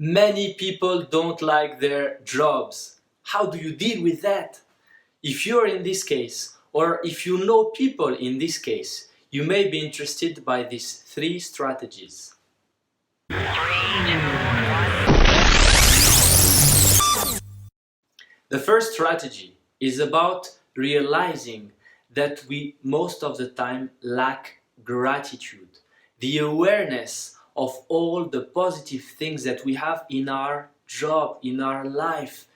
Many people don't like their jobs. How do you deal with that? If you're in this case, or if you know people in this case, you may be interested by these 3 strategies. The first strategy is about realizing that we most of the time lack gratitude, the awareness of all the positive things that we have in our job, in our life.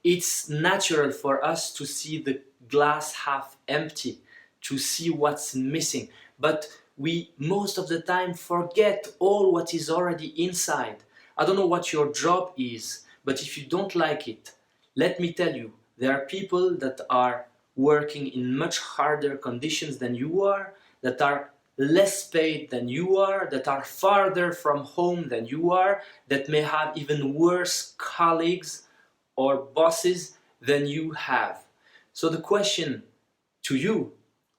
It's natural for us to see the glass half empty, to see what's missing, but we most of the time forget all what is already inside. I don't know what your job is, but if you don't like it, let me tell you, there are people that are working in much harder conditions than you are, that are less paid than you are, that are farther from home than you are, that may have even worse colleagues or bosses than you have. So the question to you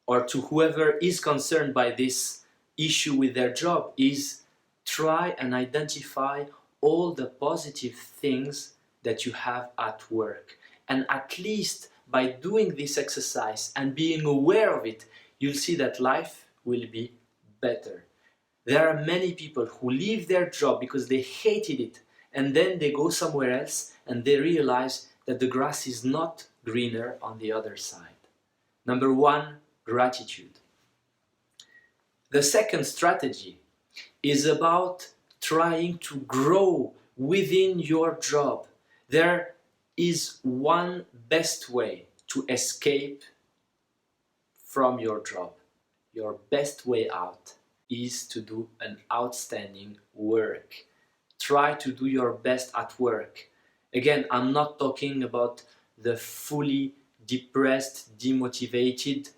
or to whoever is concerned by this issue with their job is try and identify all the positive things that you have at work. And at least by doing this exercise and being aware of it, you'll see that life will be better. There are many people who leave their job because they hated it, and then they go somewhere else and they realize that the grass is not greener on the other side. Number 1, gratitude. The second strategy is about trying to grow within your job. There is one best way to escape from your job. Your best way out is to do an outstanding work. Try to do your best at work. Again, I'm not talking about the fully depressed, demotivated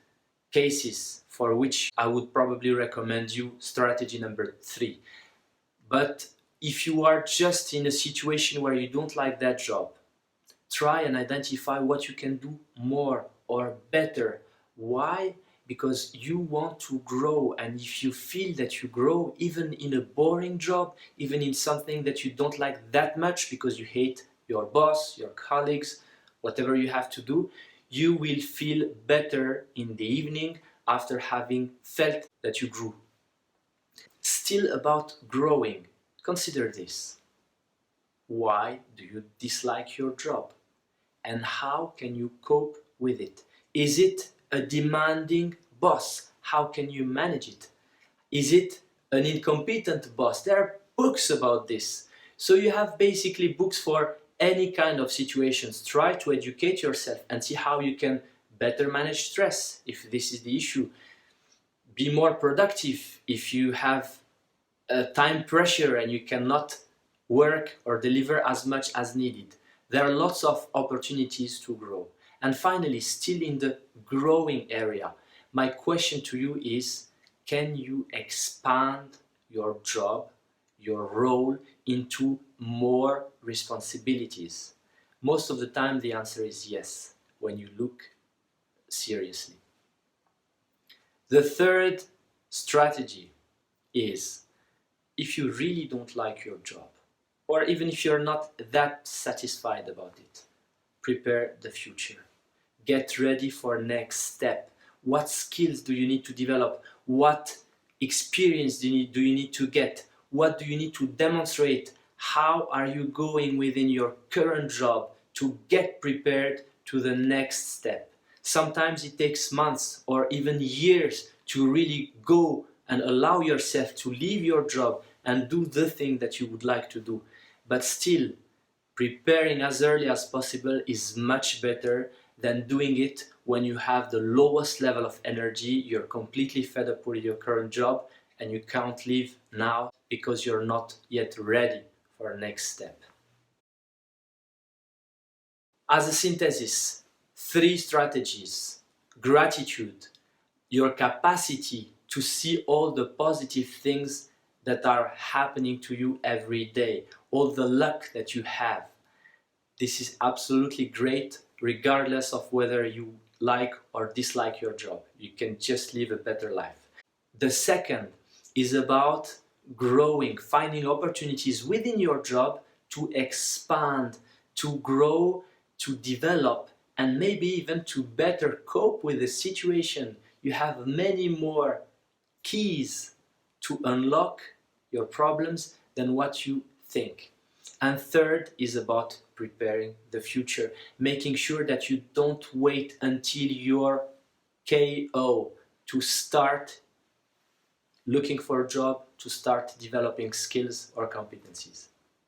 cases for which I would probably recommend you strategy number 3. But if you are just in a situation where you don't like that job, try and identify what you can do more or better. Why? Because you want to grow, and if you feel that you grow even in a boring job, even in something that you don't like that much because you hate your boss, your colleagues, whatever you have to do, you will feel better in the evening after having felt that you grew. Still about growing, consider this. Why do you dislike your job? And how can you cope with it? Is it a demanding boss? How can you manage it? Is it an incompetent boss? There are books about this. So you have basically books for any kind of situations. Try to educate yourself and see how you can better manage stress if this is the issue. Be more productive if you have time pressure and you cannot work or deliver as much as needed. There are lots of opportunities to grow. And finally, still in the growing area, my question to you is, can you expand your job, your role into more responsibilities? Most of the time the answer is yes, when you look seriously. The third strategy is, if you really don't like your job, or even if you're not that satisfied about it, prepare the future. Get ready for next step. What skills do you need to develop? What experience do you need to get? What do you need to demonstrate? How are you going within your current job to get prepared to the next step? Sometimes it takes months or even years to really go and allow yourself to leave your job and do the thing that you would like to do. But still, preparing as early as possible is much better than doing it when you have the lowest level of energy, you're completely fed up with your current job, and you can't leave now because you're not yet ready for the next step. As a synthesis, 3 strategies: gratitude, your capacity to see all the positive things that are happening to you every day, all the luck that you have. This is absolutely great, regardless of whether you like or dislike your job. You can just live a better life. The second is about growing, finding opportunities within your job to expand, to grow, to develop, and maybe even to better cope with the situation. You have many more keys to unlock your problems than what you think. And third is about preparing the future, making sure that you don't wait until you're KO to start looking for a job, to start developing skills or competencies.